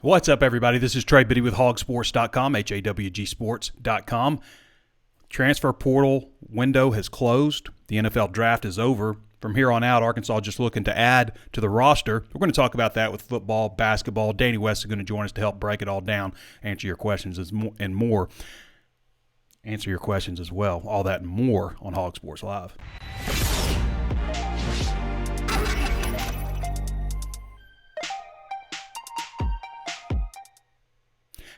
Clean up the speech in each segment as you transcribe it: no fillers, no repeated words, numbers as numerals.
What's up, everybody? This is Trey Biddy with HawgSports.com, HawgSports.com. Transfer portal window has closed. The NFL draft is over. From here on out, Arkansas just looking to add to the roster. We're going to talk about that with football, basketball. Danny West is going to join us to help break it all down, answer your questions and more. Answer your questions as well. All that and more on Hog Sports Live.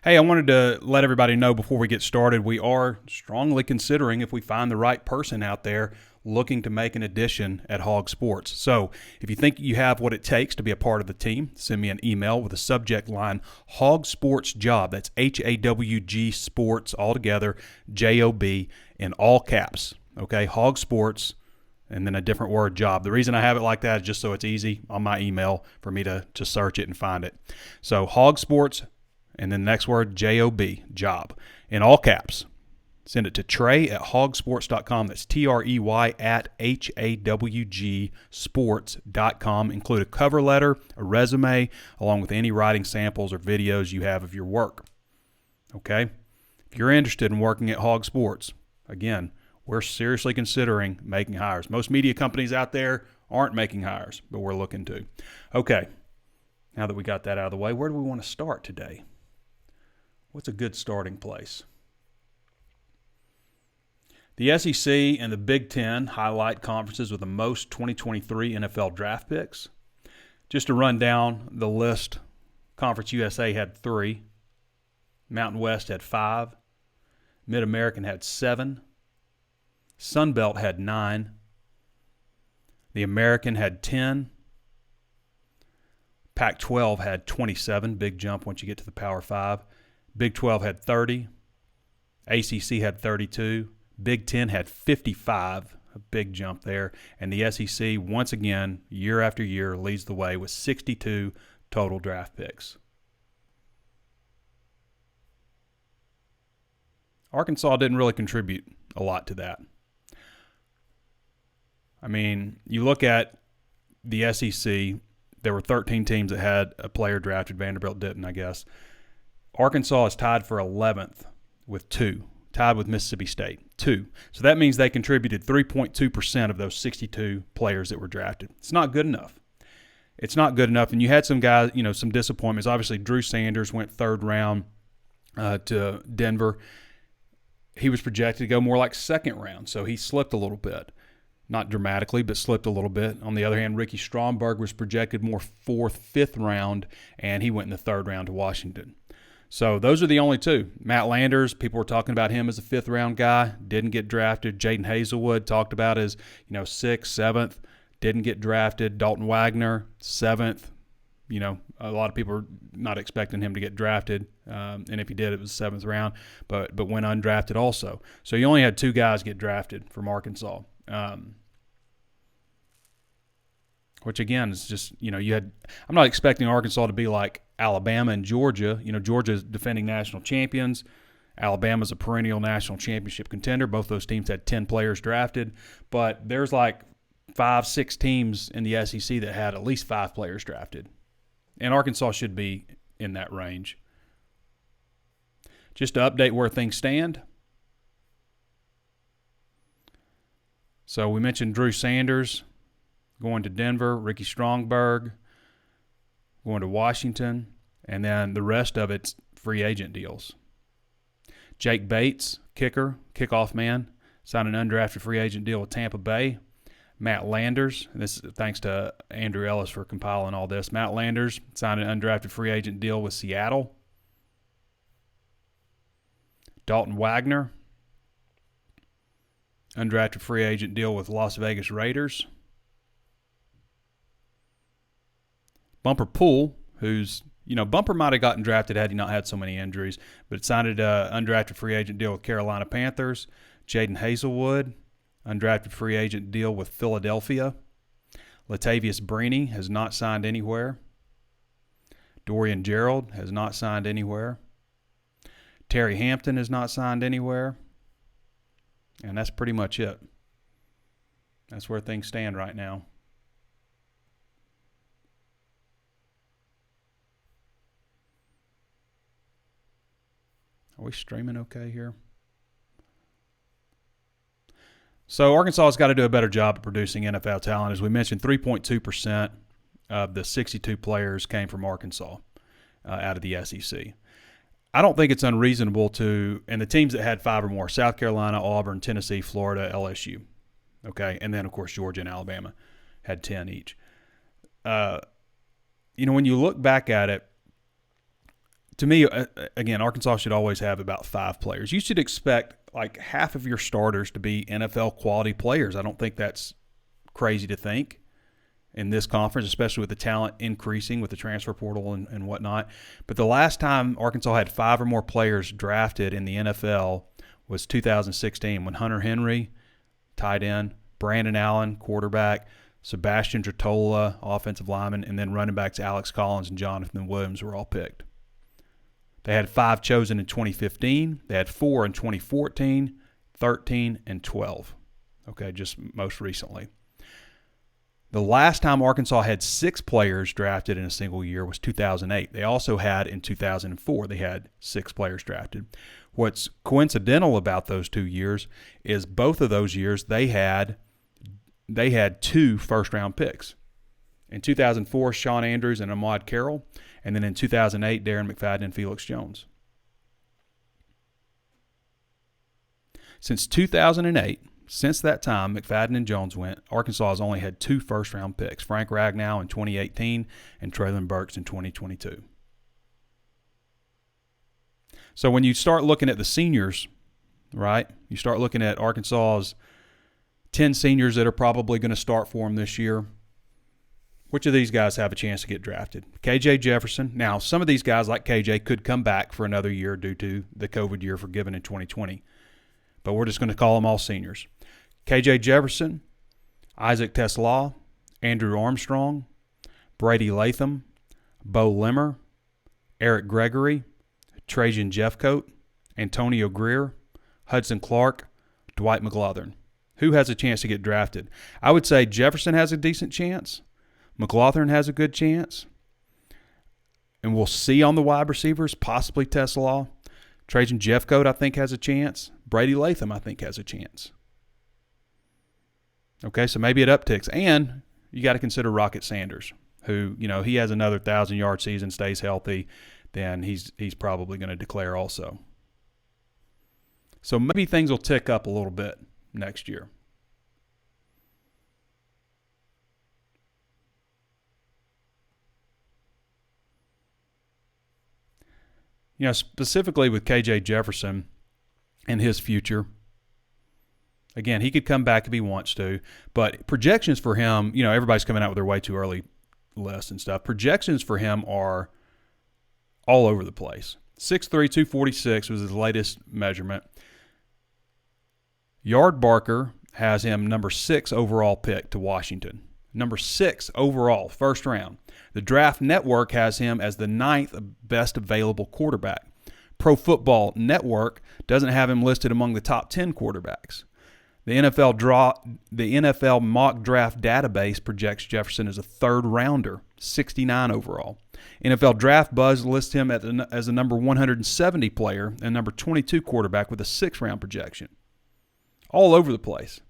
Hey, I wanted to let everybody know before we get started, we are strongly considering, if we find the right person out there, looking to make an addition at Hog Sports. So if you think you have what it takes to be a part of the team, send me an email with a subject line, Hog Sports Job. That's HAWG Sports altogether, JOB in all caps. Okay, Hog Sports, and then a different word, job. The reason I have it like that is just so it's easy on my email for me to search it and find it. So Hog Sports, and then the next word, J-O-B, job, in all caps. Send it to Trey at HawgSports.com. That's Trey at HAWGsports.com. Include a cover letter, a resume, along with any writing samples or videos you have of your work. Okay? If you're interested in working at Hog Sports, again, we're seriously considering making hires. Most media companies out there aren't making hires, but we're looking to. Okay, now that we got that out of the way, where do we want to start today? What's a good starting place? The SEC and the Big Ten highlight conferences with the most 2023 NFL draft picks. Just to run down the list, Conference USA had 3. Mountain West had 5. Mid-American had 7. Sun Belt had 9. The American had 10. Pac-12 had 27, big jump once you get to the Power 5. Big 12 had 30. ACC had 32. Big 10 had 55, a big jump there. And the SEC, once again, year after year, leads the way with 62 total draft picks. Arkansas didn't really contribute a lot to that. I mean, you look at the SEC, there were 13 teams that had a player drafted. Vanderbilt didn't, I guess. Arkansas is tied for 11th with 2, tied with Mississippi State, 2. So that means they contributed 3.2% of those 62 players that were drafted. It's not good enough. It's not good enough. And you had some guys, some disappointments. Obviously, Drew Sanders went 3rd round to Denver. He was projected to go more like 2nd round, so he slipped a little bit. Not dramatically, but slipped a little bit. On the other hand, Ricky Stromberg was projected more 4th, 5th round, and he went in the 3rd round to Washington. So those are the only 2. Matt Landers, people were talking about him as a 5th-round guy, didn't get drafted. Jaden Hazelwood talked about as 6th, 7th, didn't get drafted. Dalton Wagner, 7th. A lot of people are not expecting him to get drafted, and if he did, it was 7th round, but went undrafted also. So you only had 2 guys get drafted from Arkansas. Which again is just, I'm not expecting Arkansas to be like Alabama and Georgia. Georgia's defending national champions. Alabama's a perennial national championship contender. Both those teams had 10 players drafted, but there's like 5, 6 teams in the SEC that had at least 5 players drafted. And Arkansas should be in that range. Just to update where things stand. So we mentioned Drew Sanders going to Denver, Ricky Stromberg going to Washington, and then the rest of it's free agent deals. Jake Bates, kicker, kickoff man, signed an undrafted free agent deal with Tampa Bay. Matt Landers, and this is thanks to Andrew Ellis for compiling all this. Matt Landers signed an undrafted free agent deal with Seattle. Dalton Wagner, undrafted free agent deal with Las Vegas Raiders. Bumper Poole, who's, Bumper might have gotten drafted had he not had so many injuries, but signed an undrafted free agent deal with Carolina Panthers. Jaden Hazelwood, undrafted free agent deal with Philadelphia. Latavius Brini has not signed anywhere. Dorian Gerald has not signed anywhere. Terry Hampton has not signed anywhere. And that's pretty much it. That's where things stand right now. Are we streaming okay here? So Arkansas has got to do a better job of producing NFL talent. As we mentioned, 3.2% of the 62 players came from Arkansas out of the SEC. I don't think it's unreasonable to, and the teams that had 5 or more, South Carolina, Auburn, Tennessee, Florida, LSU, okay, and then, of course, Georgia and Alabama had 10 each. When you look back at it, to me, again, Arkansas should always have about 5 players. You should expect like half of your starters to be NFL quality players. I don't think that's crazy to think in this conference, especially with the talent increasing with the transfer portal and whatnot. But the last time Arkansas had 5 or more players drafted in the NFL was 2016 when Hunter Henry, tight end, Brandon Allen, quarterback, Sebastian Tretola, offensive lineman, and then running backs Alex Collins and Jonathan Williams were all picked. They had 5 chosen in 2015. They had 4 in 2014, 13, and 12. Okay, just most recently. The last time Arkansas had 6 players drafted in a single year was 2008. They also had in 2004, they had 6 players drafted. What's coincidental about those 2 years is both of those years they had 2 first-round picks. In 2004, Sean Andrews and Ahmad Carroll. And then in 2008, Darren McFadden and Felix Jones. Since 2008, since that time, McFadden and Jones went, Arkansas has only had 2 first-round picks, Frank Ragnow in 2018 and Traylon Burks in 2022. So when you start looking at the seniors, right, you start looking at Arkansas's 10 seniors that are probably going to start for them this year. Which of these guys have a chance to get drafted? KJ Jefferson. Now, some of these guys like KJ could come back for another year due to the COVID year forgiven in 2020. But we're just going to call them all seniors. KJ Jefferson, Isaac TeSlaa, Andrew Armstrong, Brady Latham, Bo Limmer, Eric Gregory, Trajan Jeffcoat, Antonio Greer, Hudson Clark, Dwight McGlothern. Who has a chance to get drafted? I would say Jefferson has a decent chance. McGlothern has a good chance. And we'll see on the wide receivers, possibly TeSlaa. Trajan Jeffcoat, I think, has a chance. Brady Latham, I think, has a chance. Okay, so maybe it upticks. And you got to consider Rocket Sanders, who, he has another 1,000-yard season, stays healthy, then he's probably going to declare also. So maybe things will tick up a little bit next year. Specifically with KJ Jefferson and his future, again, he could come back if he wants to, but projections for him, everybody's coming out with their way too early lists and stuff. Projections for him are all over the place. 6'3", 246 was his latest measurement. Yardbarker has him number 6 overall pick to Washington. Number 6 overall, first round. The Draft Network has him as the 9th best available quarterback. Pro Football Network doesn't have him listed among the top 10 quarterbacks. The NFL mock draft database projects Jefferson as a 3rd rounder, 69 overall. NFL Draft Buzz lists him as a number 170 player and number 22 quarterback with a 6th round projection. All over the place.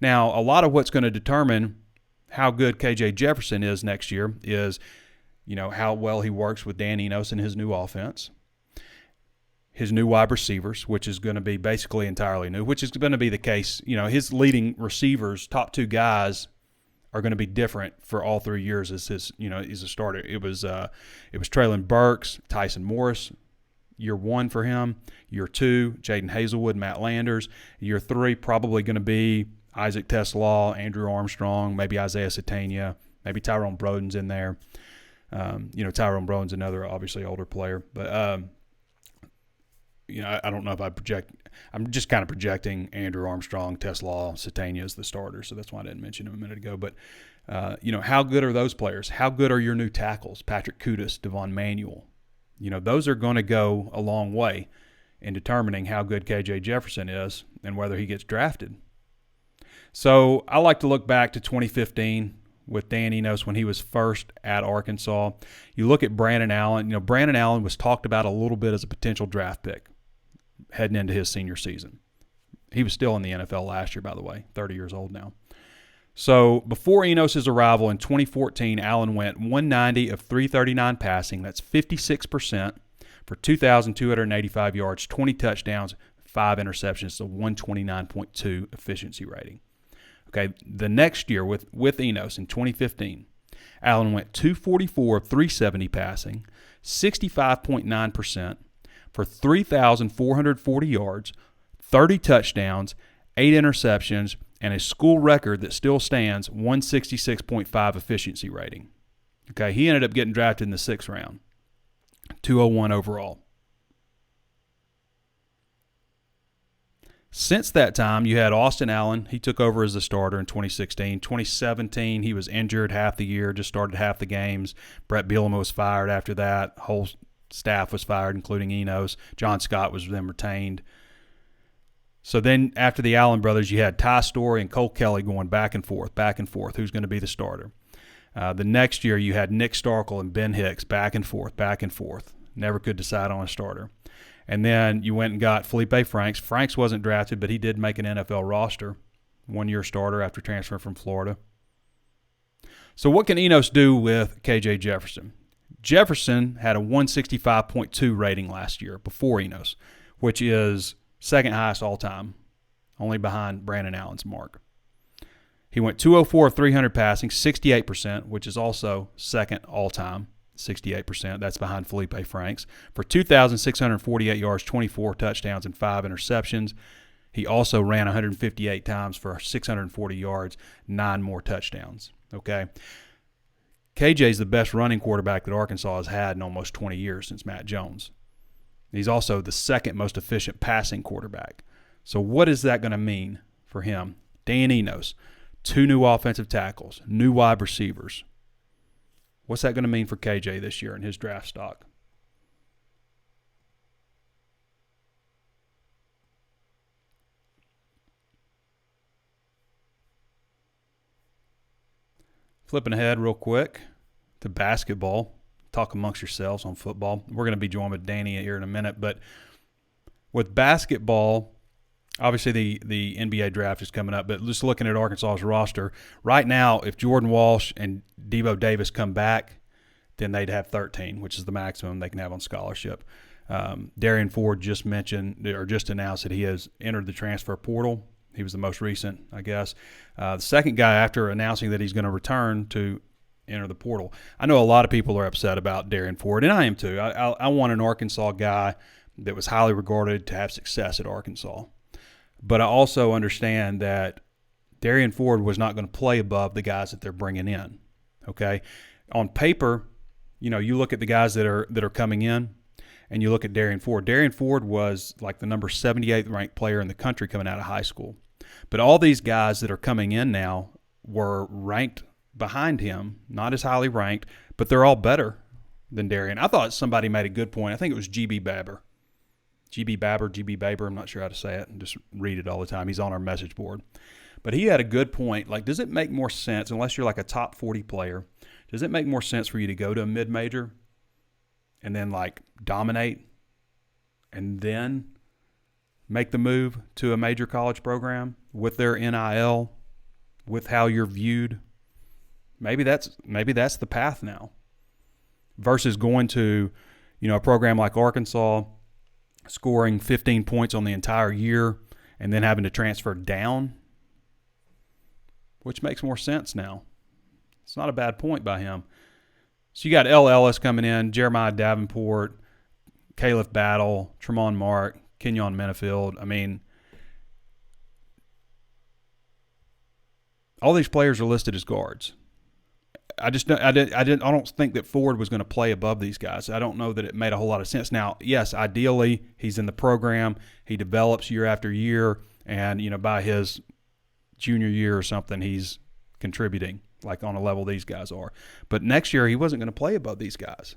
Now, a lot of what's going to determine how good KJ Jefferson is next year is, how well he works with Dan Enos and his new offense, his new wide receivers, which is going to be basically entirely new, which is going to be the case. His leading receivers, top 2 guys, are going to be different for all 3 years as his, as a starter. It was Traylon Burks, Tyson Morris, year 1 for him. Year 2, Jaden Hazelwood, Matt Landers. Year 3, probably going to be Isaac TeSlaa, Andrew Armstrong, maybe Isaiah Satania, maybe Tyrone Broden's in there. Tyrone Broden's another obviously older player. But, I don't know if I project. I'm just kind of projecting Andrew Armstrong, TeSlaa, Satania as the starter. So that's why I didn't mention him a minute ago. But, how good are those players? How good are your new tackles? Patrick Kudus, Devon Manuel. Those are going to go a long way in determining how good KJ Jefferson is and whether he gets drafted. So I like to look back to 2015 with Dan Enos when he was first at Arkansas. You look at Brandon Allen. Brandon Allen was talked about a little bit as a potential draft pick heading into his senior season. He was still in the NFL last year, by the way, 30 years old now. So before Enos' arrival in 2014, Allen went 190 of 339 passing. That's 56% for 2,285 yards, 20 touchdowns, 5 interceptions, so 129.2 efficiency rating. Okay, the next year with Enos in 2015, Allen went 244 of 370 passing, 65.9% for 3,440 yards, 30 touchdowns, 8 interceptions, and a school record that still stands, 166.5 efficiency rating. Okay, he ended up getting drafted in the 6th round, 201 overall. Since that time, you had Austin Allen. He took over as the starter in 2016. 2017, he was injured half the year, just started half the games. Brett Bielema was fired after that. Whole staff was fired, including Enos. John Scott was then retained. So then after the Allen brothers, you had Ty Story and Cole Kelly going back and forth, who's going to be the starter. The next year, you had Nick Starkel and Ben Hicks back and forth. Never could decide on a starter. And then you went and got Felipe Franks. Franks wasn't drafted, but he did make an NFL roster, 1-year starter after transferring from Florida. So what can Enos do with KJ Jefferson? Jefferson had a 165.2 rating last year before Enos, which is second highest all time, only behind Brandon Allen's mark. He went 204 of 300 passing, 68%, which is also second all time. 68%. That's behind Felipe Franks. For 2,648 yards, 24 touchdowns, and 5 interceptions. He also ran 158 times for 640 yards, 9 more touchdowns. Okay. KJ's the best running quarterback that Arkansas has had in almost 20 years since Matt Jones. He's also the second most efficient passing quarterback. So what is that going to mean for him? Dan Enos, 2 new offensive tackles, new wide receivers. What's that going to mean for KJ this year in his draft stock? Flipping ahead real quick to basketball. Talk amongst yourselves on football. We're going to be joined with Danny here in a minute. But with basketball, obviously the NBA draft is coming up. But just looking at Arkansas's roster, right now, if Jordan Walsh and Devo Davis come back, then they'd have 13, which is the maximum they can have on scholarship. Darian Ford just announced that he has entered the transfer portal. He was the most recent, I guess. The second guy after announcing that he's going to return to enter the portal. I know a lot of people are upset about Darian Ford, and I am too. I want an Arkansas guy that was highly regarded to have success at Arkansas. But I also understand that Darian Ford was not going to play above the guys that they're bringing in. Okay? On paper, you look at the guys that are coming in, and you look at Darian Ford. Darian Ford was like the number 78th ranked player in the country coming out of high school. But all these guys that are coming in now were ranked behind him, not as highly ranked, but they're all better than Darian. I thought somebody made a good point. I think it was GB Baber, I'm not sure how to say it, and just read it all the time. He's on our message board. But he had a good point. Like, does it make more sense, unless you're like a top 40 player, does it make more sense for you to go to a mid-major and then, like, dominate and then make the move to a major college program with their NIL, with how you're viewed? Maybe that's the path now versus going to, a program like Arkansas, scoring 15 points on the entire year and then having to transfer down, which makes more sense now. It's not a bad point by him. So you got L. Ellis coming in, Jeremiah Davenport, Caleb Battle, Tremont Mark, Kenyon Minifield. I mean, all these players are listed as guards. I don't think that Ford was going to play above these guys. I don't know that it made a whole lot of sense. Now, yes, ideally he's in the program, he develops year after year, and by his junior year or something, he's contributing like on a level these guys are. But next year he wasn't going to play above these guys.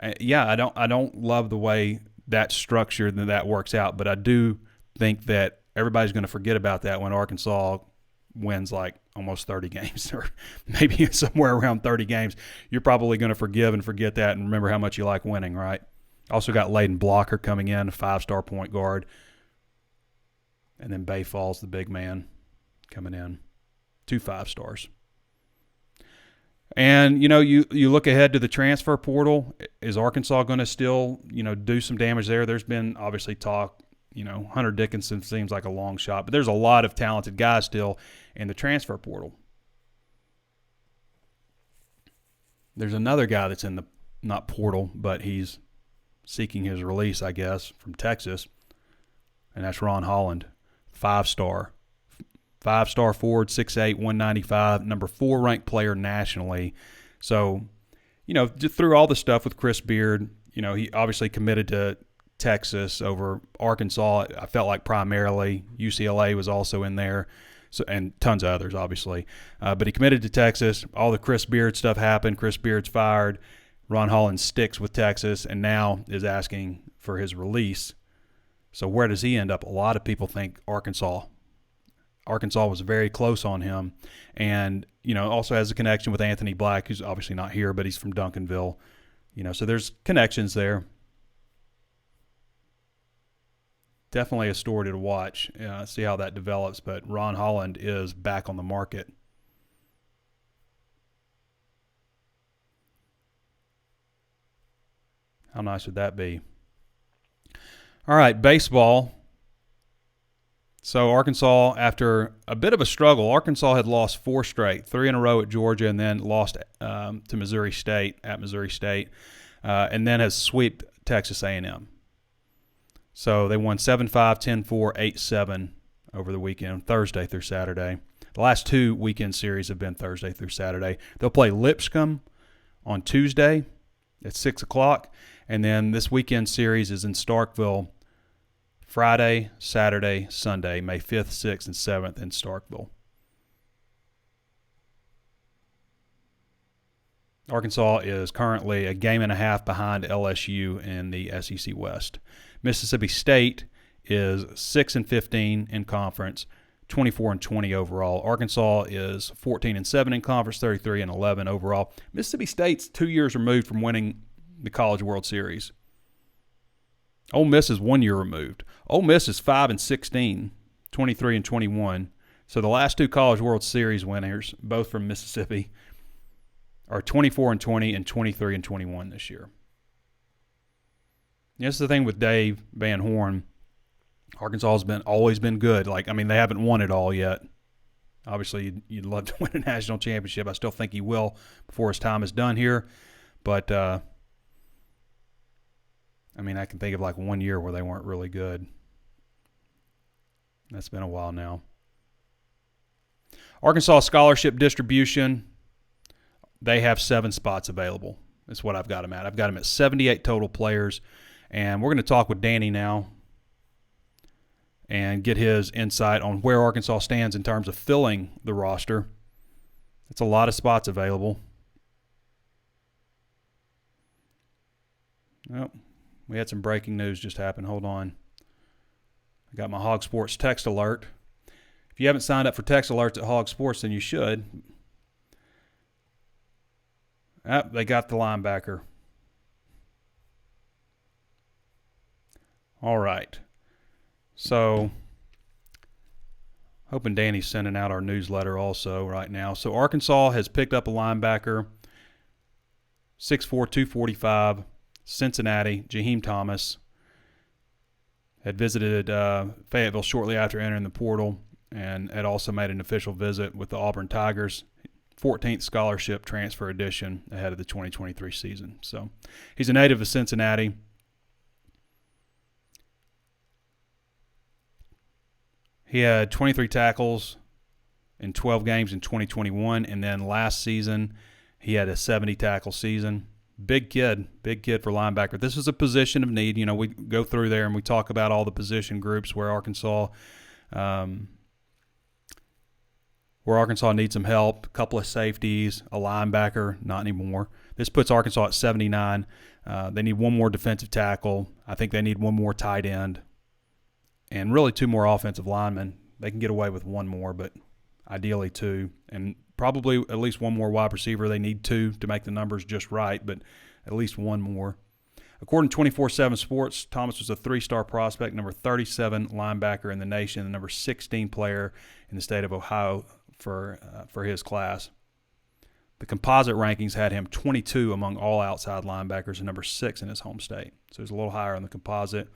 I don't love the way that's structured and that works out, but I do think that everybody's going to forget about that when Arkansas wins like almost 30 games or maybe somewhere around 30 games. You're probably going to forgive and forget that and remember how much you like winning, right? Also got Layden Blocker coming in, a 5-star point guard. And then Bay Falls, the big man, coming in, 2 5-stars. And, you look ahead to the transfer portal. Is Arkansas going to still, do some damage there? There's been obviously talk, Hunter Dickinson seems like a long shot, but there's a lot of talented guys still in the transfer portal. There's another guy that's in the, not portal, but he's seeking his release, I guess, from Texas, and that's Ron Holland, 5-star. 5-star forward, 6'8", 195, number 4 ranked player nationally. So, just through all the stuff with Chris Beard, he obviously committed to Texas over Arkansas. I felt like primarily UCLA was also in there, so and tons of others, obviously. But he committed to Texas. All the Chris Beard stuff happened. Chris Beard's fired. Ron Holland sticks with Texas and now is asking for his release. So where does he end up? A lot of people think Arkansas. Arkansas was very close on him, and also has a connection with Anthony Black, who's obviously not here, but he's from Duncanville. So there's connections there. Definitely a story to watch. See how that develops. But Ron Holland is back on the market. How nice would that be? All right, baseball. So Arkansas, after a bit of a struggle, Arkansas had lost 4 straight, 3 in a row at Georgia, and then lost to Missouri State at Missouri State, and then has swept Texas A&M. So they won 7-5, 10-4, 8-7 over the weekend, Thursday through Saturday. The last 2 weekend series have been Thursday through Saturday. They'll play Lipscomb on Tuesday at 6 o'clock, and then this weekend series is in Starkville Friday, Saturday, Sunday, May 5th, 6th, and 7th in Starkville. Arkansas is currently a game and a half behind LSU in the SEC West. Mississippi State is 6-15 in conference, 24-20 overall. Arkansas is 14-7 in conference, 33-11 overall. Mississippi State's 2 years removed from winning the College World Series. Ole Miss is 1 year removed. Ole Miss is 5-16, 23-21. So the last 2 College World Series winners, both from Mississippi, are 24-20 and 23-21 this year. This is the thing with Dave Van Horn. Arkansas has always been good. They haven't won it all yet. Obviously, you'd love to win a national championship. I still think he will before his time is done here. But I can think of 1 year where they weren't really good. That's been a while now. Arkansas scholarship distribution, they have 7 spots available. That's what I've got them at. I've got them at 78 total players. And we're going to talk with Danny now and get his insight on where Arkansas stands in terms of filling the roster. It's a lot of spots available. Well, we had some breaking news just happen. Hold on. I got my HawgSports text alert. If you haven't signed up for text alerts at HawgSports, then you should. They got the linebacker. All right. So, hoping Danny's sending out our newsletter also right now. So, Arkansas has picked up a linebacker, 6'4", 245, Cincinnati, Jaheim Thomas. Had visited Fayetteville shortly after entering the portal and had also made an official visit with the Auburn Tigers, 14th scholarship transfer edition ahead of the 2023 season. So he's a native of Cincinnati. He had 23 tackles in 12 games in 2021, and then last season he had a 70-tackle season. Big kid for linebacker. This is a position of need. We go through there and we talk about all the position groups where Arkansas needs some help. A couple of safeties, a linebacker, not anymore. This puts Arkansas at 79. They need one more defensive tackle. I think they need one more tight end. and really 2 more offensive linemen. They can get away with 1 more, but ideally 2, and probably at least 1 more wide receiver. They need 2 to make the numbers just right, but at least 1 more. According to 24/7 Sports, Thomas was a 3-star prospect, number 37 linebacker in the nation, the number 16 player in the state of Ohio for his class. The composite rankings had him 22 among all outside linebackers and number 6 in his home state. So he's a little higher on the composite.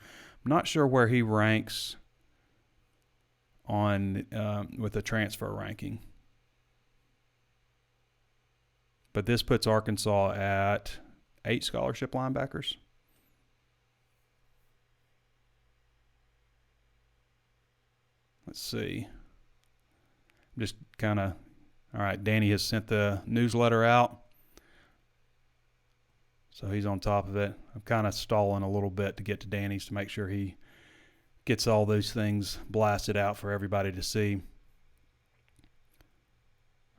I'm not sure where he ranks on with the transfer ranking. But this puts Arkansas at 8 scholarship linebackers. Let's see. Just kind of, all right, Danny has sent the newsletter out. So he's on top of it. I'm kind of stalling a little bit to get to Danny's to make sure he gets all those things blasted out for everybody to see. I'm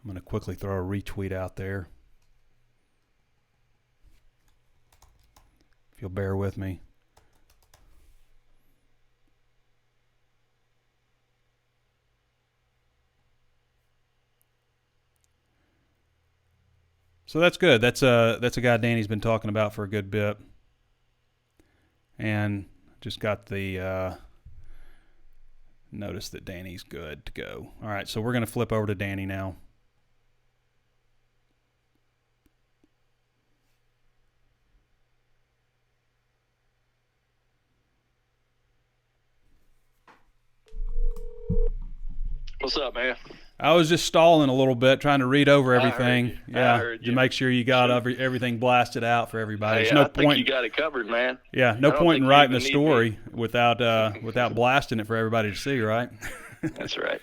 going to quickly throw a retweet out there. If you'll bear with me. So that's good. That's a guy Danny's been talking about for a good bit. And just got the notice that Danny's good to go. All right, so we're going to flip over to Danny now. What's up, man? I was just stalling a little bit, trying to read over everything. I heard you. To make sure you got everything blasted out for everybody. Hey, There's no I point. think you got it covered, man. Yeah, no point in writing a story without blasting it for everybody to see, right? That's right.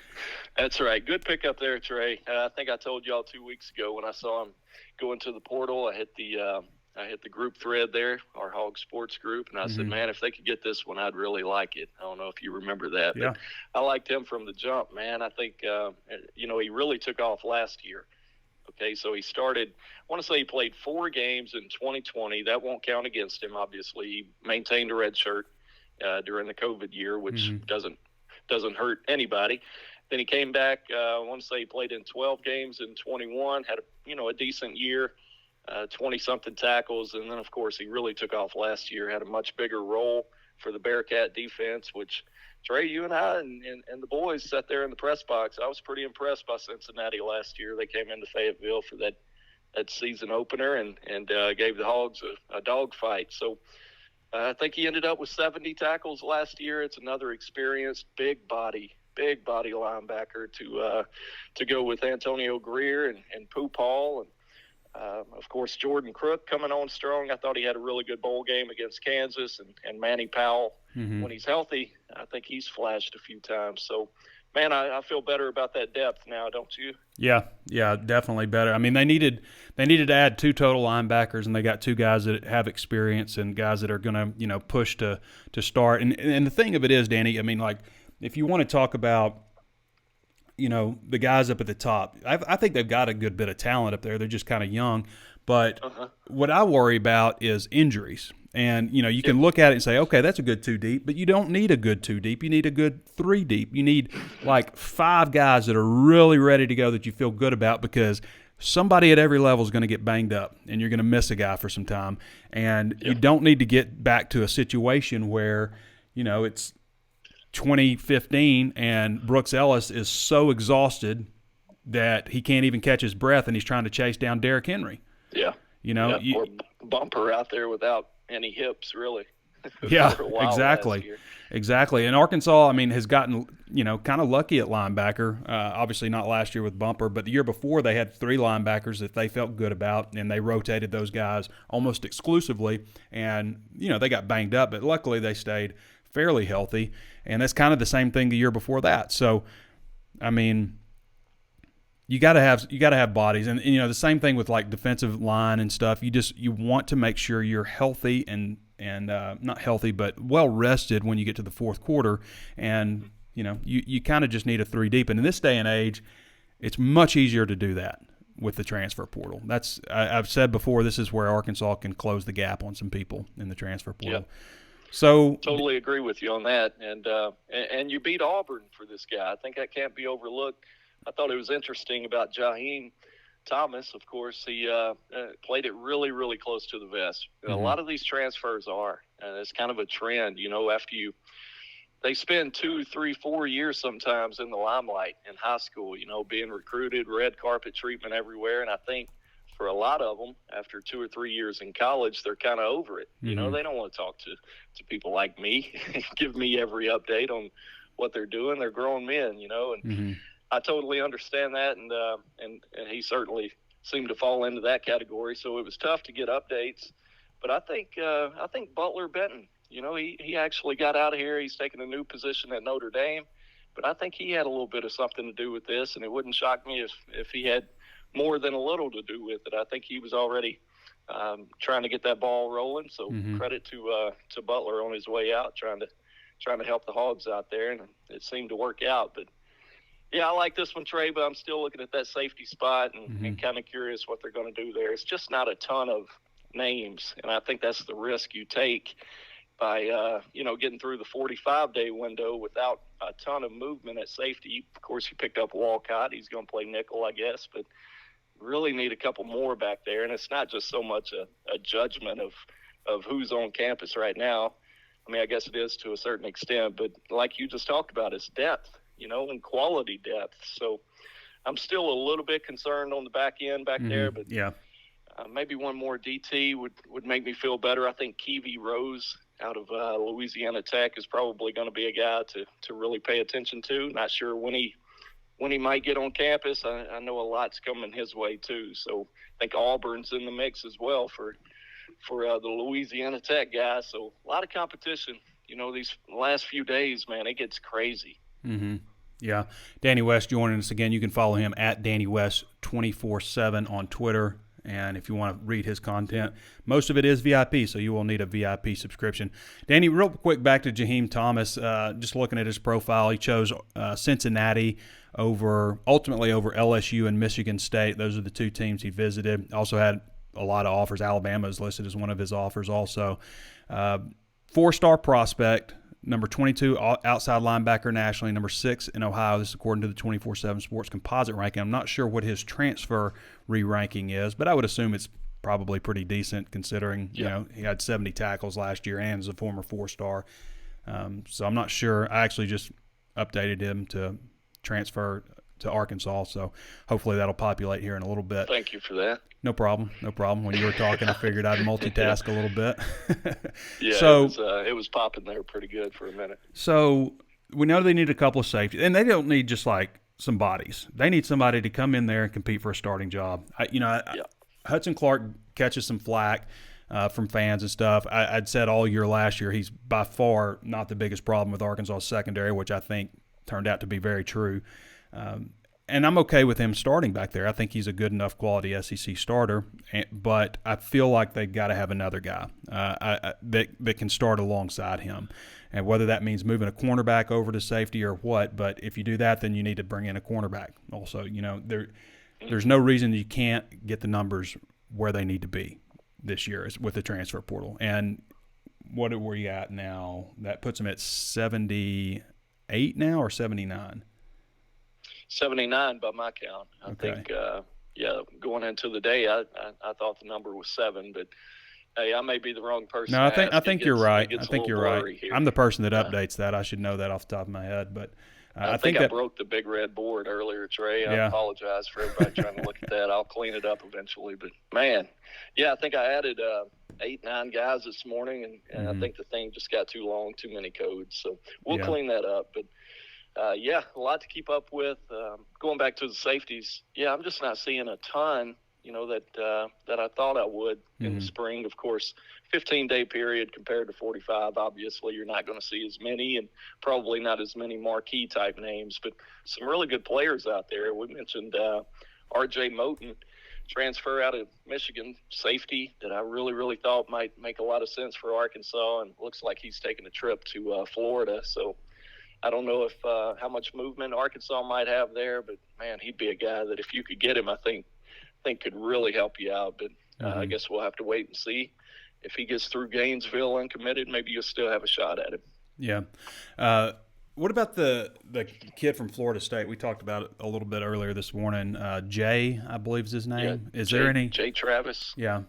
That's right. Good pickup there, Trey. I think I told y'all 2 weeks ago when I saw him go into the portal. I hit the group thread there, our HawgSports group, and I said, man, if they could get this one, I'd really like it. I don't know if you remember that, but I liked him from the jump, man. I think, he really took off last year. Okay, so he started, I want to say he played 4 games in 2020. That won't count against him, obviously. He maintained a red shirt during the COVID year, which doesn't hurt anybody. Then he came back, I want to say he played in 12 games in 21, had a decent year. 20-something tackles, and then, of course, he really took off last year, had a much bigger role for the Bearcat defense, which, Trey, you and I and the boys sat there in the press box. I was pretty impressed by Cincinnati last year. They came into Fayetteville for that season opener and gave the Hogs a dogfight. So I think he ended up with 70 tackles last year. It's another experienced, big body linebacker to go with Antonio Greer and Pooh Paul and of course, Jordan Crook coming on strong. I thought he had a really good bowl game against Kansas, and Manny Powell, when he's healthy, I think he's flashed a few times. So, man, I feel better about that depth now, don't you? Yeah, definitely better. I mean, they needed to add 2 total linebackers, and they got 2 guys that have experience and guys that are going to push to start. And the thing of it is, Danny, I mean, like if you want to talk about the guys up at the top, I think they've got a good bit of talent up there. They're just kind of young. But what I worry about is injuries. And, you can look at it and say, okay, that's a good 2 deep, but you don't need a good 2 deep. You need a good 3 deep. You need like 5 guys that are really ready to go that you feel good about, because somebody at every level is going to get banged up and you're going to miss a guy for some time. And you don't need to get back to a situation where, it's 2015 and Brooks Ellis is so exhausted that he can't even catch his breath and he's trying to chase down Derrick Henry. Yeah. Or Bumper out there without any hips, really. Yeah, exactly. And Arkansas, I mean, has gotten, kind of lucky at linebacker. Obviously not last year with Bumper, but the year before they had 3 linebackers that they felt good about, and they rotated those guys almost exclusively. And, they got banged up, but luckily they stayed fairly healthy. And that's kind of the same thing the year before that. So, I mean, you got to have bodies, and the same thing with like defensive line and stuff. You want to make sure you're healthy and not healthy, but well rested when you get to the fourth quarter. And you kind of just need a 3 deep. And in this day and age, it's much easier to do that with the transfer portal. I've said before, this is where Arkansas can close the gap on some people in the transfer portal. Yep. So totally agree with you on that. And you beat Auburn for this guy. I think that can't be overlooked. I thought it was interesting about Jaheim Thomas. Of course, he played it really, really close to the vest. A lot of these transfers are, and it's kind of a trend. After they spend 2, 3, 4 years sometimes in the limelight in high school. Being recruited, red carpet treatment everywhere, and I think for a lot of them, after 2 or 3 years in college, they're kind of over it. They don't want to talk to people like me, give me every update on what they're doing. They're grown men, and I totally understand that, and he certainly seemed to fall into that category. So it was tough to get updates, but I think Butler Benton, he actually got out of here. He's taking a new position at Notre Dame, but I think he had a little bit of something to do with this, and it wouldn't shock me if he had more than a little to do with it. I think he was already trying to get that ball rolling. So credit to Butler on his way out, trying to help the Hogs out there, and it seemed to work out. But yeah, I like this one, Trey, but I'm still looking at that safety spot and kind of curious what they're going to do there. It's just not a ton of names, and I think that's the risk you take by getting through the 45-day window without a ton of movement at safety. Of course, you picked up Walcott. He's going to play nickel, I guess, but really need a couple more back there. And it's not just so much a judgment of who's on campus right now. I mean, I guess it is to a certain extent, but like you just talked about, it's depth, and quality depth. So I'm still a little bit concerned on the back end back there, but maybe one more DT would make me feel better. I think Keevy Rose out of Louisiana Tech is probably going to be a guy to really pay attention to. Not sure when he might get on campus. I know a lot's coming his way too. So I think Auburn's in the mix as well for the Louisiana Tech guys. So a lot of competition. These last few days, man, it gets crazy. Yeah. Danny West joining us again. You can follow him at Danny West 24/7 on Twitter. And if you want to read his content, most of it is VIP, so you will need a VIP subscription. Danny, real quick, back to Jaheim Thomas. Just looking at his profile, he chose Cincinnati ultimately over LSU and Michigan State. Those are the two teams he visited. Also had a lot of offers. Alabama is listed as one of his offers also. 4-star prospect, number 22 outside linebacker nationally, number 6 in Ohio. This is according to the 24/7 Sports Composite ranking. I'm not sure what his transfer re-ranking is, but I would assume it's probably pretty decent considering he had 70 tackles last year and is a former 4-star. So I'm not sure. I actually just updated him to transfer to Arkansas, so hopefully that'll populate here in a little bit. Thank you for that. No problem. When you were talking, I figured I'd multitask a little bit. Yeah, so, it was popping there pretty good for a minute. So we know they need a couple of safeties, and they don't need just like some bodies. They need somebody to come in there and compete for a starting job. Hudson Clark catches some flack from fans and stuff. I'd said all year last year he's by far not the biggest problem with Arkansas secondary, which I think turned out to be very true. And I'm okay with him starting back there. I think he's a good enough quality SEC starter, but I feel like they've got to have another guy that can start alongside him. And whether that means moving a cornerback over to safety or what, but if you do that, then you need to bring in a cornerback also. There's no reason you can't get the numbers where they need to be this year with the transfer portal. And what are we at now? That puts them at 78 now or 79? 79 by my count. I think, going into the day, I thought the number was 7, but hey, I may be the wrong person. No, I think you're right. I think you're right. Here. I'm the person that updates that. I should know that off the top of my head, but I think I broke the big red board earlier, Trey. I apologize for everybody trying to look at that. I'll clean it up eventually, but man, I think I added 8, 9 guys this morning, and I think the thing just got too long, too many codes. So we'll clean that up, but. A lot to keep up with. Going back to the safeties, I'm just not seeing a ton, that I thought I would in the spring. Of course, 15-day period compared to 45. Obviously, you're not going to see as many, and probably not as many marquee type names, but some really good players out there. We mentioned R.J. Moten, transfer out of Michigan, safety that I really, really thought might make a lot of sense for Arkansas, and looks like he's taking a trip to Florida. So. I don't know if how much movement Arkansas might have there, but man, he'd be a guy that if you could get him, I think could really help you out. But I guess we'll have to wait and see. if he gets through Gainesville uncommitted, maybe you'll still have a shot at him. Yeah. What about the kid from Florida State? We talked about it a little bit earlier this morning. I believe is his name. Yeah, Is there any? Jay Travis. Yeah.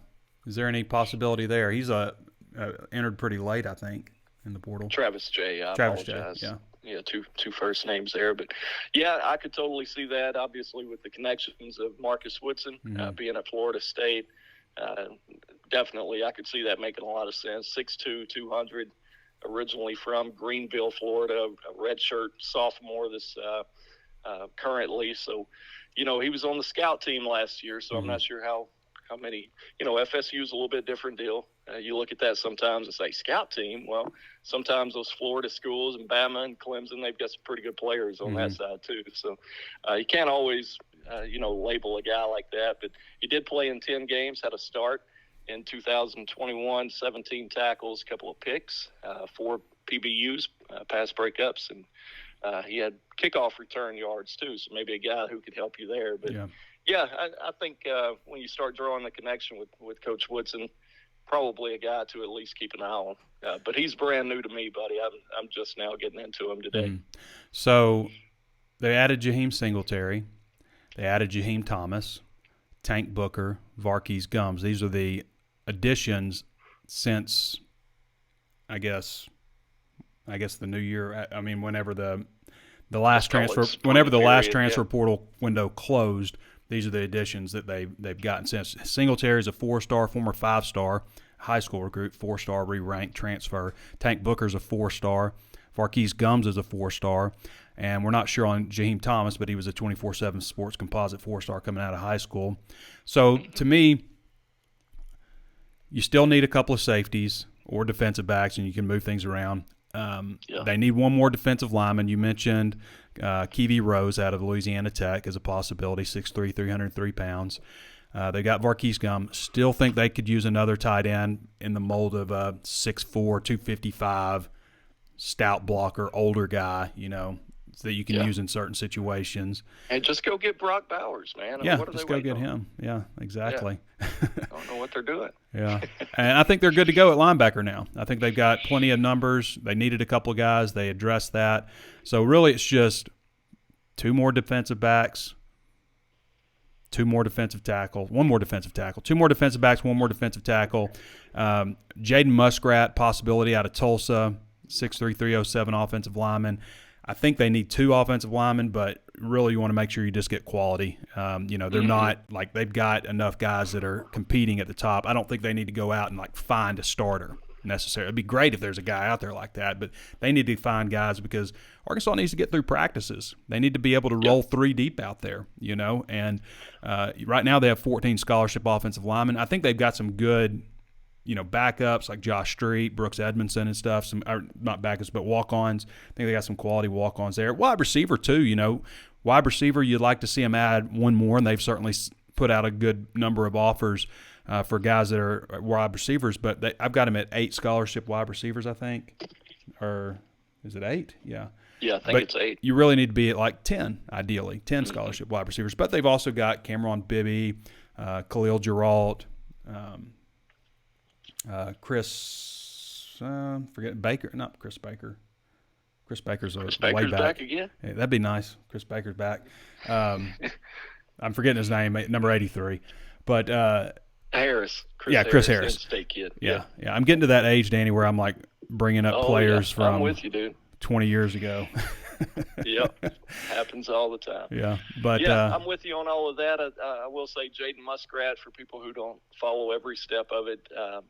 Is there any possibility there? He's entered pretty late, I think, in the portal. Travis J. I Travis apologize. J. Yeah. Yeah, two first names there, but yeah, I could totally see that. Obviously, with the connections of Marcus Woodson being at Florida State, definitely I could see that making a lot of sense. 6'2", 200, originally from Greenville, Florida, a redshirt sophomore this currently. So, he was on the scout team last year, so I'm not sure how many. FSU is a little bit different deal. You look at that sometimes and say scout team. Well, sometimes those Florida schools and Bama and Clemson, they've got some pretty good players on that side too. So you can't always, label a guy like that. But he did play in 10 games, had a start in 2021, 17 tackles, a couple of picks, 4 PBUs, pass breakups, and he had kickoff return yards too. So maybe a guy who could help you there. But yeah, I think when you start drawing the connection with Coach Woodson, probably a guy to at least keep an eye on. But he's brand new to me, buddy. I'm just now getting into him today. So they added Jaheim Singletary. They added Jaheim Thomas, Tank Booker, Varkey's Gums. These are the additions since, I guess the new year. I mean, whenever the last transfer portal window closed, these are the additions that they've gotten since. Singletary is a 4-star, former 5-star high school recruit, 4-star re-ranked transfer. Tank Booker's a 4-star. Varkey's Gums is a 4-star. And we're not sure on Jaheim Thomas, but he was a 24/7 Sports Composite 4-star coming out of high school. So to me, you still need a couple of safeties or defensive backs, and you can move things around. They need one more defensive lineman. You mentioned Kevy Rose out of Louisiana Tech as a possibility, 6'3", 303 pounds. They got Varkey's Gum. Still think they could use another tight end in the mold of a 6'4", 255 stout blocker, older guy, that you can use in certain situations. And just go get Brock Bowers, man. Just go get him. Yeah, exactly. I don't know what they're doing. Yeah, and I think they're good to go at linebacker now. I think they've got plenty of numbers. They needed a couple of guys. They addressed that. So really it's just 2 more defensive backs, 2 more defensive tackle, 1 more defensive tackle, 2 more defensive backs, 1 more defensive tackle. Jaden Muskrat, possibility out of Tulsa, 6'3", 307 offensive lineman. I think they need 2 offensive linemen, but really you want to make sure you just get quality. They're not like they've got enough guys that are competing at the top. I don't think they need to go out and find a starter necessarily. It'd be great if there's a guy out there like that, but they need to find guys because Arkansas needs to get through practices. They need to be able to roll 3 deep out there, and right now they have 14 scholarship offensive linemen. I think they've got some good backups like Josh Street, Brooks Edmondson and stuff, not backups, but walk-ons. I think they got some quality walk-ons there. Wide receiver too, wide receiver, you'd like to see them add 1 more, and they've certainly put out a good number of offers for guys that are wide receivers, but I've got them at 8 scholarship wide receivers, I think. Or is it 8? Yeah. Yeah, I think it's 8. You really need to be at 10, ideally, 10 scholarship wide receivers. But they've also got Cameron Bibby, Khalil Geralt, Chris Baker, not Chris Baker. Chris Baker's way back again. Yeah, that'd be nice. Chris Baker's back. I'm forgetting his name, number 83. But Harris. Chris Harris. State kid. Yeah. I'm getting to that age, Danny, where I'm bringing up players from I'm with you, dude. 20 years ago. Yep, happens all the time. Yeah, but I'm with you on all of that. I will say Jaden Muskrat, for people who don't follow every step of it,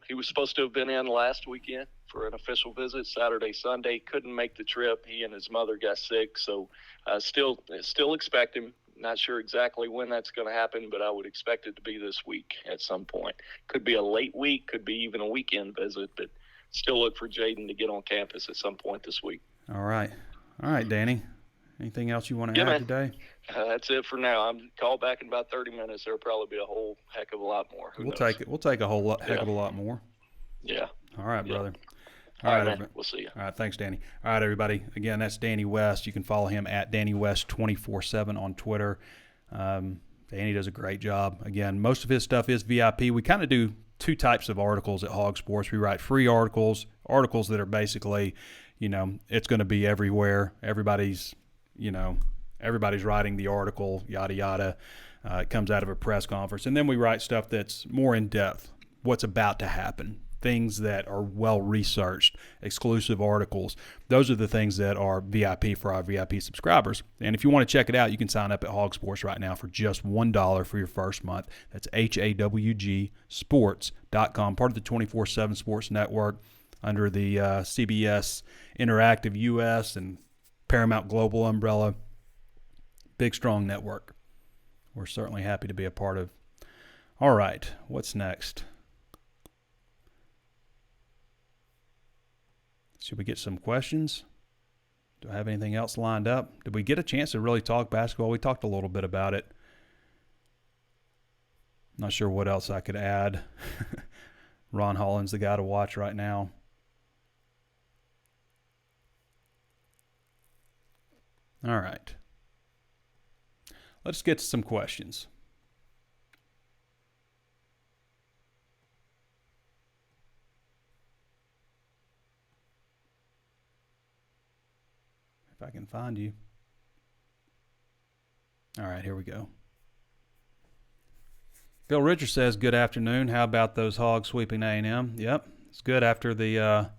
he was supposed to have been in last weekend for an official visit, Saturday, Sunday. Couldn't make the trip. He and his mother got sick, so still expect him. Not sure exactly when that's going to happen, but I would expect it to be this week at some point. Could be a late week, could be even a weekend visit, but still look for Jaden to get on campus at some point this week. All right, Danny. Anything else you want to add today? That's it for now. I'm called back in about 30 minutes. There'll probably be a whole heck of a lot more. We'll take it. We'll take a whole heck of a lot more. Yeah. All right, brother. All right, man. We'll see you. All right, thanks, Danny. All right, everybody. Again, that's Danny West. You can follow him at Danny West 24/7 on Twitter. Got Danny does a great job. Again, most of his stuff is VIP. We kind of do two types of articles at HawgSports. We write free articles that are basically, it's going to be everywhere. Everybody's writing the article, yada, yada. It comes out of a press conference. And then we write stuff that's more in depth, what's about to happen, things that are well-researched, exclusive articles. Those are the things that are VIP for our VIP subscribers. And if you want to check it out, you can sign up at HawgSports right now for just $1 for your first month. That's HAWGsports.com, part of the 24/7 Sports Network under the CBS Interactive US and Paramount Global umbrella. Big, strong network. We're certainly happy to be a part of. All right, what's next? Should we get some questions? Do I have anything else lined up? Did we get a chance to really talk basketball? We talked a little bit about it. Not sure what else I could add. Ron Holland's the guy to watch right now. All right. Let's get to some questions. If I can find you. All right, here we go. Bill Richards says, good afternoon. How about those Hogs sweeping A&M? Yep, it's good after the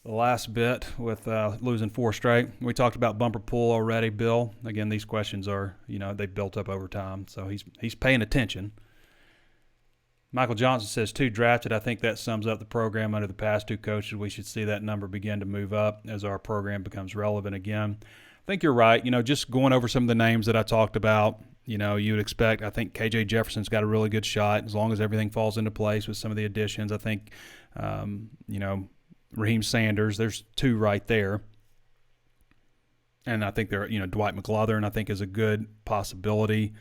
last bit with losing 4 straight. We talked about bumper pull already, Bill. Again, these questions are, they've built up over time, so he's paying attention. Michael Johnson says 2 drafted. I think that sums up the program under the past 2 coaches. We should see that number begin to move up as our program becomes relevant again. I think you're right. Just going over some of the names that I talked about, you would expect. I think KJ Jefferson's got a really good shot as long as everything falls into place with some of the additions. I think, Raheem Sanders, there's 2 right there. And I think Dwight McLaughlin, I think, is a good possibility.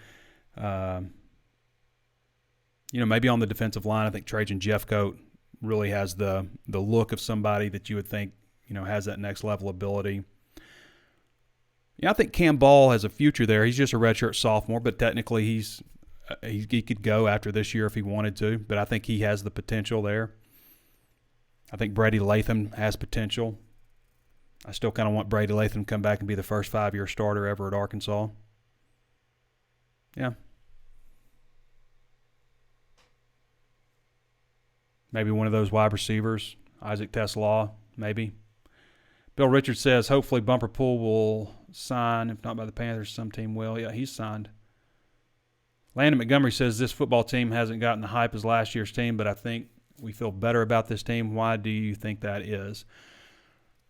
Maybe on the defensive line, I think Trajan Jeffcoat really has the look of somebody that you would think, has that next level ability. I think Cam Ball has a future there. He's just a redshirt sophomore, but technically he could go after this year if he wanted to. But I think he has the potential there. I think Brady Latham has potential. I still kind of want Brady Latham to come back and be the first 5-year starter ever at Arkansas. Yeah. Maybe one of those wide receivers, Isaac TeSlaa, maybe. Bill Richards says, hopefully Bumper Pool will sign. If not by the Panthers, some team will. Yeah, he's signed. Landon Montgomery says, this football team hasn't gotten the hype as last year's team, but I think we feel better about this team. Why do you think that is?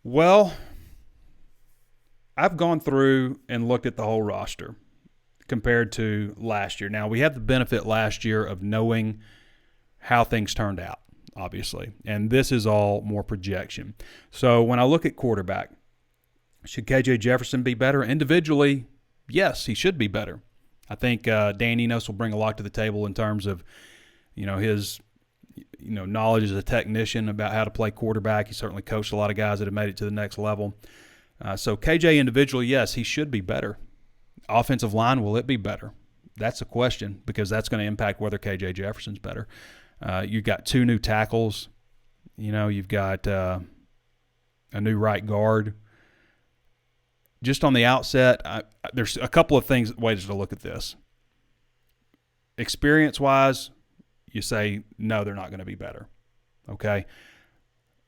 Well, I've gone through and looked at the whole roster compared to last year. Now, we had the benefit last year of knowing how things turned out, obviously. And this is all more projection. So when I look at quarterback, should KJ Jefferson be better? Individually, yes, he should be better. I think Dan Enos will bring a lot to the table in terms of, his knowledge as a technician about how to play quarterback. He certainly coached a lot of guys that have made it to the next level. So KJ individually, yes, he should be better. Offensive line, will it be better? That's a question because that's going to impact whether KJ Jefferson's better. You've got 2 new tackles. You've got a new right guard. Just on the outset, there's a couple of ways to look at this. Experience-wise, you say, no, they're not going to be better. Okay?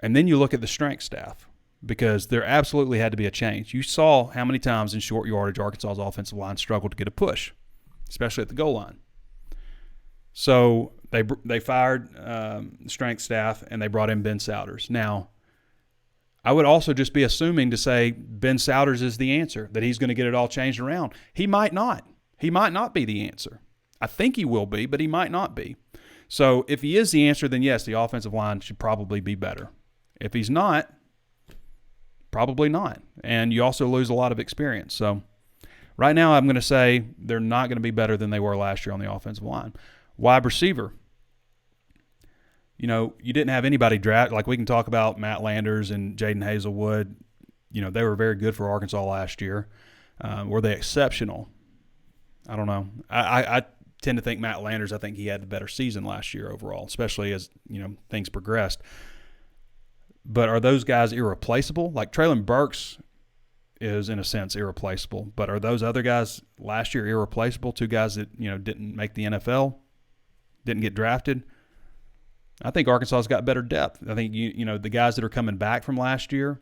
And then you look at the strength staff because there absolutely had to be a change. You saw how many times in short yardage Arkansas's offensive line struggled to get a push, especially at the goal line. So they fired strength staff and they brought in Ben Souders. Now, I would also just be assuming to say Ben Souders is the answer, that he's going to get it all changed around. He might not. He might not be the answer. I think he will be, but he might not be. So if he is the answer, then yes, the offensive line should probably be better. If he's not, probably not. And you also lose a lot of experience. So right now I'm going to say they're not going to be better than they were last year on the offensive line. Wide receiver. You didn't have anybody draft. Like we can talk about Matt Landers and Jaden Hazelwood. They were very good for Arkansas last year. Were they exceptional? I don't know. I tend to think Matt Landers, I think he had the better season last year overall, especially as, things progressed. But are those guys irreplaceable? Like Traylon Burks is, in a sense, irreplaceable. But are those other guys last year irreplaceable? Two guys that, didn't make the NFL, didn't get drafted? I think Arkansas's got better depth. I think, the guys that are coming back from last year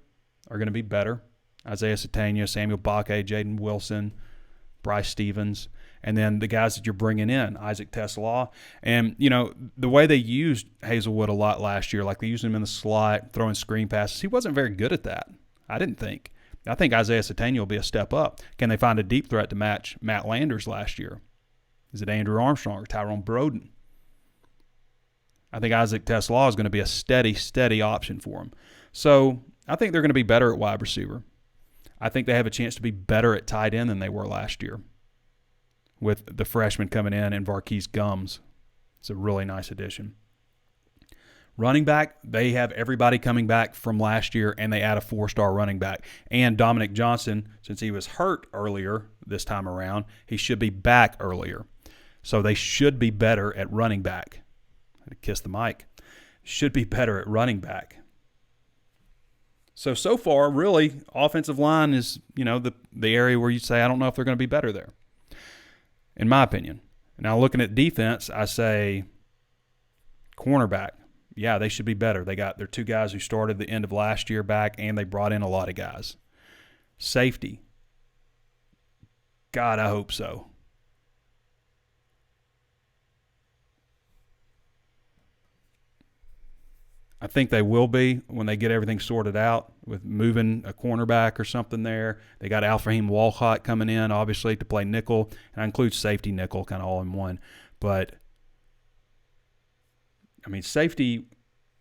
are going to be better. Isaiah Satania, Samuel Bakke, Jaden Wilson, Bryce Stevens, and then the guys that you're bringing in, Isaac Teslaw. And, the way they used Hazelwood a lot last year, like they used him in the slot, throwing screen passes, he wasn't very good at that, I didn't think. I think Isaiah Satania will be a step up. Can they find a deep threat to match Matt Landers last year? Is it Andrew Armstrong or Tyrone Broden? I think Isaac Teslaw is going to be a steady option for him. So I think they're going to be better at wide receiver. I think they have a chance to be better at tight end than they were last year with the freshman coming in and Varquise Gums. It's a really nice addition. Running back, they have everybody coming back from last year, and they add a 4-star running back. And Dominic Johnson, since he was hurt earlier this time around, he should be back earlier. So they should be better at running back. I had to kiss the mic. Should be better at running back. So far, really, offensive line is, the area where you say, I don't know if they're going to be better there, in my opinion. Now, looking at defense, I say cornerback. Yeah, they should be better. They got their 2 guys who started the end of last year back, and they brought in a lot of guys. Safety. God, I hope so. I think they will be when they get everything sorted out with moving a cornerback or something there. They got Alfahim Walcott coming in, obviously, to play nickel, and I include safety nickel kind of all in one. But, safety,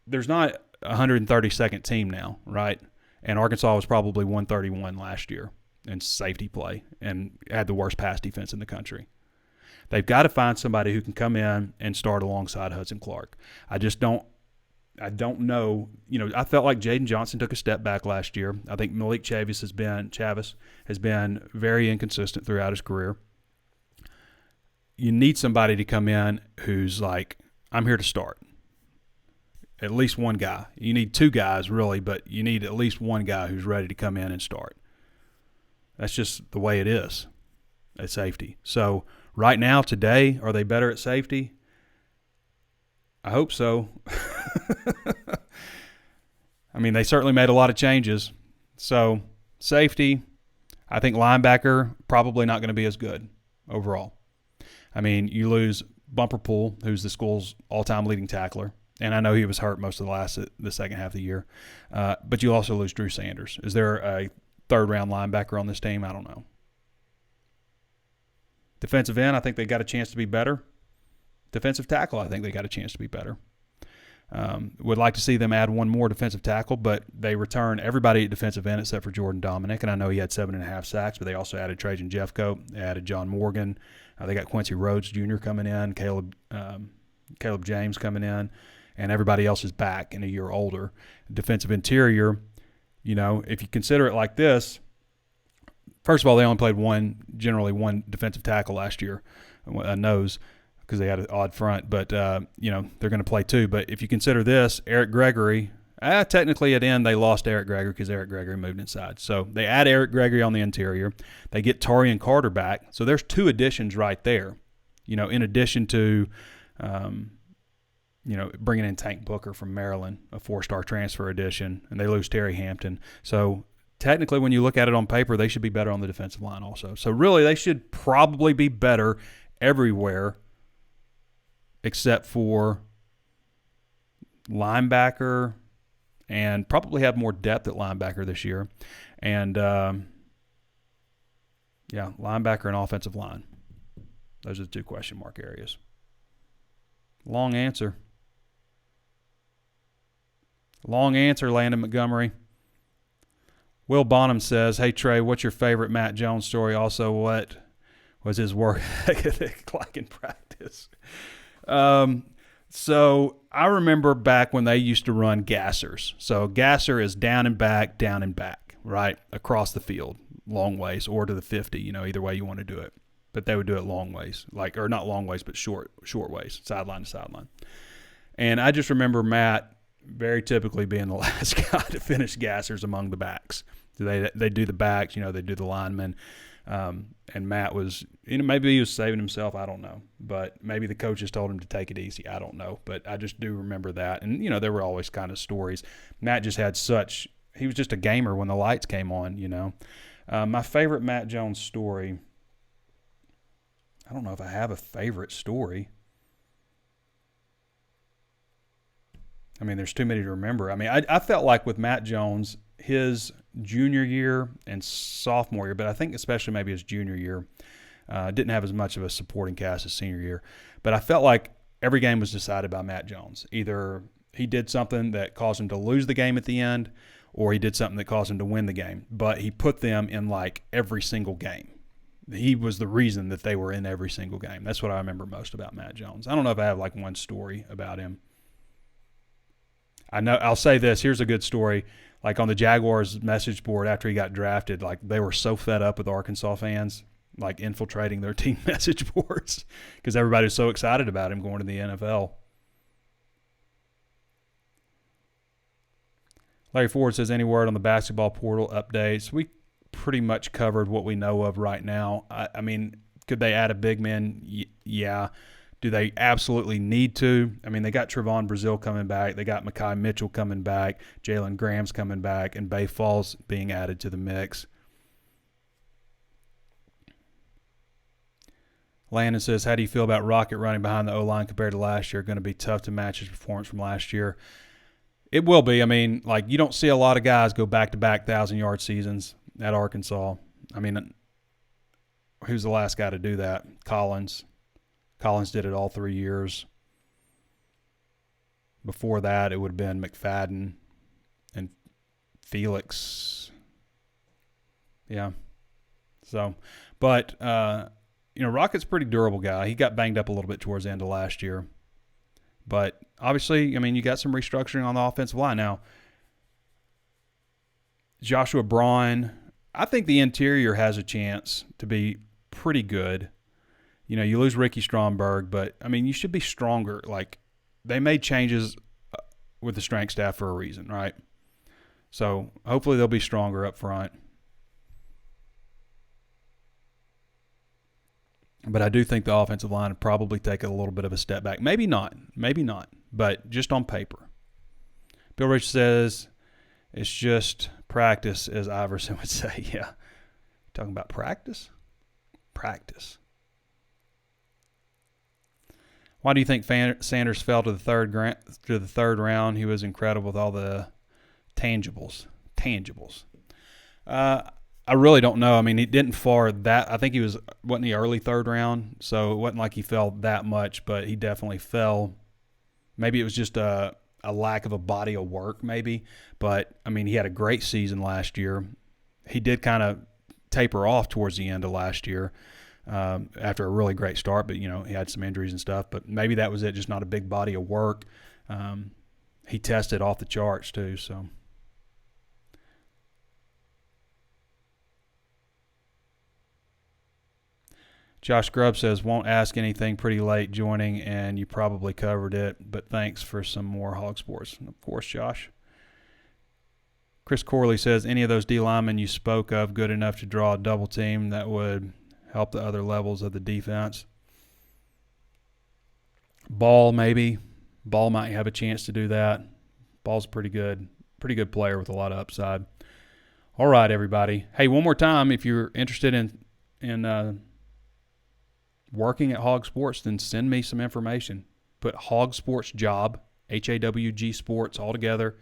there's not a 132nd team now, right? And Arkansas was probably 131 last year in safety play and had the worst pass defense in the country. They've got to find somebody who can come in and start alongside Hudson Clark. I don't know. I felt like Jaden Johnson took a step back last year. I think Malik Chavis has been very inconsistent throughout his career. You need somebody to come in who's like, I'm here to start. At least one guy. You need 2 guys, really, but you need at least one guy who's ready to come in and start. That's just the way it is at safety. So right now, today, are they better at safety? I hope so. They certainly made a lot of changes. So, safety, I think linebacker, probably not going to be as good overall. You lose Bumper Pool, who's the school's all-time leading tackler, and I know he was hurt most of the second half of the year. But you also lose Drew Sanders. Is there a third-round linebacker on this team? I don't know. Defensive end, I think they got a chance to be better. Defensive tackle, I think they got a chance to be better. Would like to see them add one more defensive tackle, but they return everybody at defensive end except for Jordan Dominic, and I know he had 7.5 sacks, but they also added Trajan Jeffcoat, they added John Morgan, they got Quincy Rhodes Jr. coming in, Caleb James coming in, and everybody else is back and a year older. Defensive interior, if you consider it like this, first of all, they only played generally one defensive tackle last year, a nose, because they had an odd front, but, they're going to play 2. But if you consider this, Eric Gregory, technically at end they lost Eric Gregory because Eric Gregory moved inside. So they add Eric Gregory on the interior. They get Tarian Carter back. So there's 2 additions right there, in addition to, bringing in Tank Booker from Maryland, a 4-star transfer addition, and they lose Terry Hampton. So technically when you look at it on paper, they should be better on the defensive line also. So really they should probably be better everywhere except for linebacker, and probably have more depth at linebacker this year. And, linebacker and offensive line. Those are the 2 question mark areas. Long answer. Landon Montgomery. Will Bonham says, hey, Trey, what's your favorite Matt Jones story? Also, what was his work ethic like in practice? So I remember back when they used to run gassers. So gasser is down and back, right? Across the field, long ways, or to the 50, either way you want to do it. but they would do it long ways, or not long ways, but short ways, sideline to sideline. And I just remember Matt very typically being the last guy to finish gassers among the backs. They do the backs, they do the linemen. And Matt was, maybe he was saving himself, I don't know. But maybe the coaches told him to take it easy, I don't know. But I just do remember that. And, there were always kind of stories. Matt just had he was just a gamer when the lights came on, My favorite Matt Jones story, I don't know if I have a favorite story. I mean, there's too many to remember. I mean, I felt like with Matt Jones, his junior year and sophomore year, but I think especially maybe his junior year, didn't have as much of a supporting cast as senior year. But I felt like every game was decided by Matt Jones. Either he did something that caused him to lose the game at the end, or he did something that caused him to win the game. But he put them in every single game. He was the reason that they were in every single game. That's what I remember most about Matt Jones. I don't know if I have one story about him. I know I'll say this. Here's a good story. On the Jaguars message board after he got drafted, they were so fed up with Arkansas fans, infiltrating their team message boards because everybody was so excited about him going to the NFL. Larry Ford says, any word on the basketball portal updates? We pretty much covered what we know of right now. I mean, could they add a big man? Yeah. Do they absolutely need to? I mean, they got Trevon Brazile coming back. They got Mekhi Mitchell coming back. Jalen Graham's coming back. And Bay Falls being added to the mix. Landon says, how do you feel about Rocket running behind the O-line compared to last year? Going to be tough to match his performance from last year. It will be. I mean, you don't see a lot of guys go back-to-back 1,000-yard seasons at Arkansas. I mean, who's the last guy to do that? Collins. Collins did it all 3 years. Before that, it would have been McFadden and Felix. Yeah. So, but, Rocket's a pretty durable guy. He got banged up a little bit towards the end of last year. But obviously, I mean, you got some restructuring on the offensive line. Now, Joshua Braun, I think the interior has a chance to be pretty good. You lose Ricky Stromberg, but, I mean, you should be stronger. They made changes with the strength staff for a reason, right? So, hopefully they'll be stronger up front. But I do think the offensive line would probably take a little bit of a step back. Maybe not, but just on paper. Bill Rich says it's just practice, as Iverson would say. Yeah. Talking about practice? Practice. Why do you think Sanders fell to the third round? He was incredible with all the tangibles. I really don't know. I mean, he didn't fall that. I think he wasn't the early third round, so it wasn't like he fell that much, but he definitely fell. Maybe it was just a lack of a body of work, maybe. But, I mean, he had a great season last year. He did kind of taper off towards the end of last year. After a really great start, but, he had some injuries and stuff. But maybe that was it, just not a big body of work. He tested off the charts too, so. Josh Grubb says, won't ask anything, pretty late joining, and you probably covered it, but thanks for some more HawgSports. Of course, Josh. Chris Corley says, any of those D linemen you spoke of good enough to draw a double team that would help the other levels of the defense? Ball, maybe. Ball might have a chance to do that. Ball's pretty good player with a lot of upside. All right, everybody. Hey, one more time, if you're interested in working at HawgSports, then send me some information. Put HawgSports job, HAWG sports all together,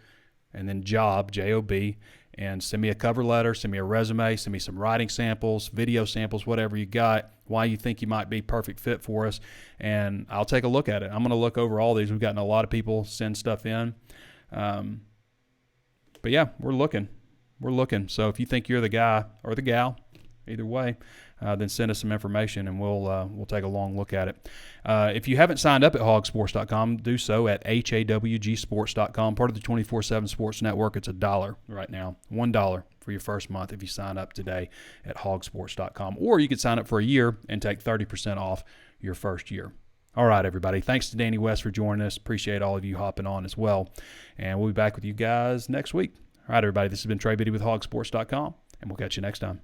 and then job, J-O-B, and send me a cover letter, send me a resume, send me some writing samples, video samples, whatever you got, why you think you might be perfect fit for us, and I'll take a look at it. I'm going to look over all these. We've gotten a lot of people send stuff in. But, yeah, we're looking. So if you think you're the guy or the gal either way, then send us some information and we'll take a long look at it. If you haven't signed up at HawgSports.com, do so at HawgSports.com, part of the 24/7 Sports Network. It's $1 right now, $1 for your first month if you sign up today at HawgSports.com. Or you could sign up for a year and take 30% off your first year. All right, everybody. Thanks to Danny West for joining us. Appreciate all of you hopping on as well. And we'll be back with you guys next week. All right, everybody. This has been Trey Biddy with HawgSports.com, and we'll catch you next time.